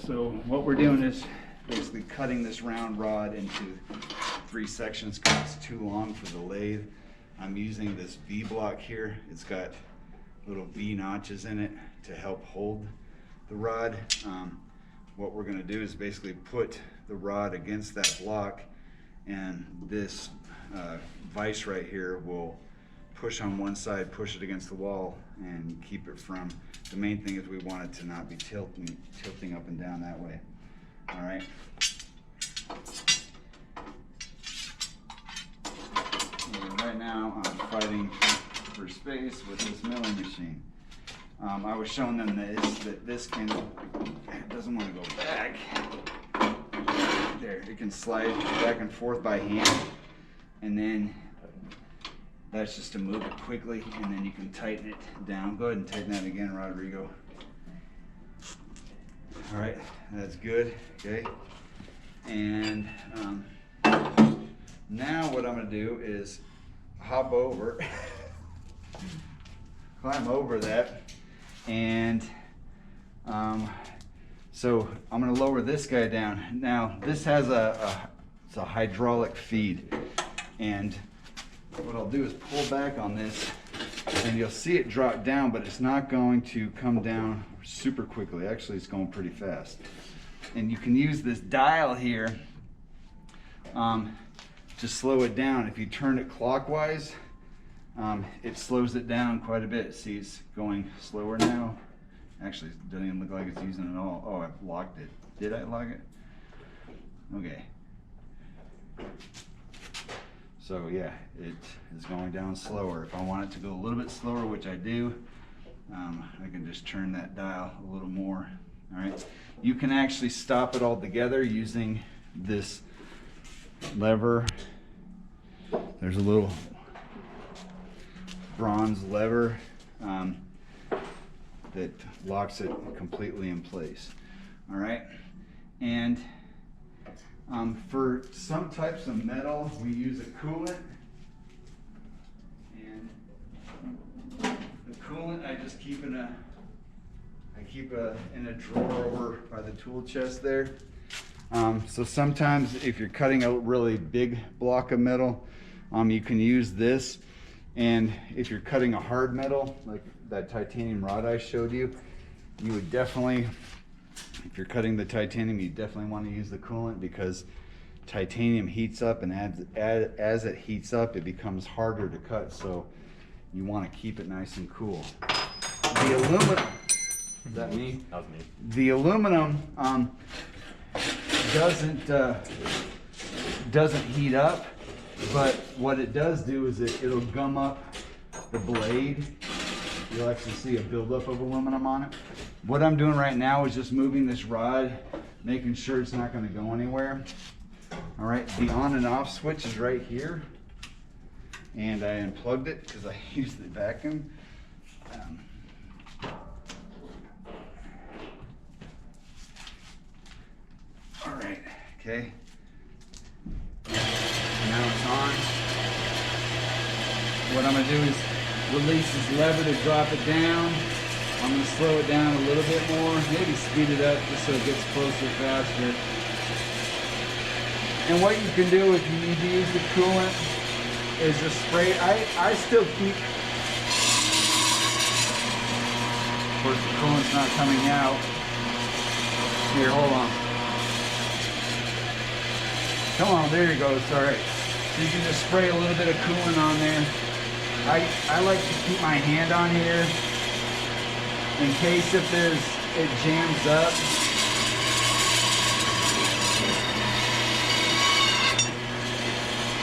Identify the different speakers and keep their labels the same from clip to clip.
Speaker 1: So what we're doing is basically cutting this round rod into 3 sections because it's too long for the lathe. I'm using this V block here. It's got little V notches in it to help hold the rod. What we're going to do is basically put the rod against that block, and this vise right here will push on one side, push it against the wall, and keep it from, the main thing is we want it to not be tilting up and down that way. All right. And right now I'm fighting for space with this milling machine. I was showing them that this can, it doesn't want to go back. There, it can slide back and forth by hand, and then that's just to move it quickly, and then you can tighten it down. Go ahead and tighten that again, Rodrigo. All right, that's good, okay. And now what I'm gonna do is hop over, climb over that, and so I'm gonna lower this guy down. Now this has it's a hydraulic feed, and what I'll do is pull back on this, and you'll see it drop down, but it's not going to come down super quickly. Actually, it's going pretty fast. And you can use this dial here to slow it down. If you turn it clockwise, it slows it down quite a bit. See, it's going slower now. Actually, it doesn't even look like it's using it all. Oh, I've locked it. Did I lock it? Okay. So yeah, it is going down slower. If I want it to go a little bit slower, which I do, I can just turn that dial a little more. All right. You can actually stop it all together using this lever. There's a little bronze lever that locks it completely in place. All right. And for some types of metal, we use a coolant. And the coolant I just keep in a drawer over by the tool chest there. So sometimes if you're cutting a really big block of metal, you can use this. And if you're cutting a hard metal, like that titanium rod I showed you, you would definitely, if you're cutting the titanium, you definitely want to use the coolant, because titanium heats up, and as it heats up, it becomes harder to cut. So you want to keep it nice and cool. The aluminum, is that me?
Speaker 2: That was me.
Speaker 1: The aluminum doesn't heat up, but what it does do is it'll gum up the blade. You'll actually see a buildup of aluminum on it. What I'm doing right now is just moving this rod, making sure it's not going to go anywhere. All right, the on and off switch is right here, and I unplugged it because I used the vacuum. All right, okay. Now it's on. What I'm going to do is release this lever to drop it down. I'm going to slow it down a little bit more, maybe speed it up just so it gets closer faster. And what you can do if you need to use the coolant is just spray. I still keep, of course the coolant's not coming out. Here, hold on. Come on, there you go, it's all right. So you can just spray a little bit of coolant on there. I like to keep my hand on here in case if it jams up.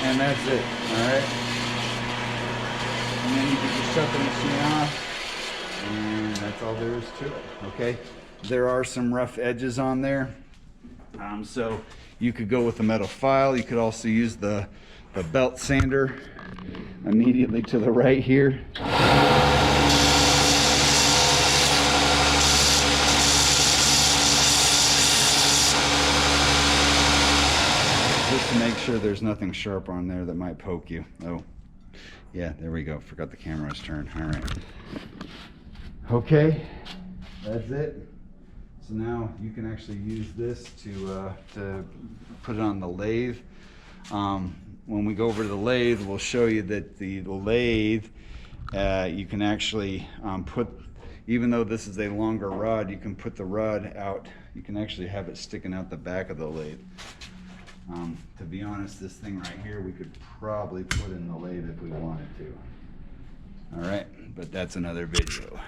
Speaker 1: And that's it, all right? And then you can just shut the machine off, and that's all there is to it, okay? There are some rough edges on there, so you could go with the metal file. You could also use the belt sander immediately to the right here. Just to make sure there's nothing sharp on there that might poke you. Oh, yeah, there we go. Forgot the camera was turned. All right. Okay, that's it. So now you can actually use this to put it on the lathe. When we go over to the lathe, we'll show you that the lathe, you can actually put, even though this is a longer rod, you can put the rod out. You can actually have it sticking out the back of the lathe. To be honest, this thing right here, we could probably put in the lathe if we wanted to. All right, but that's another video.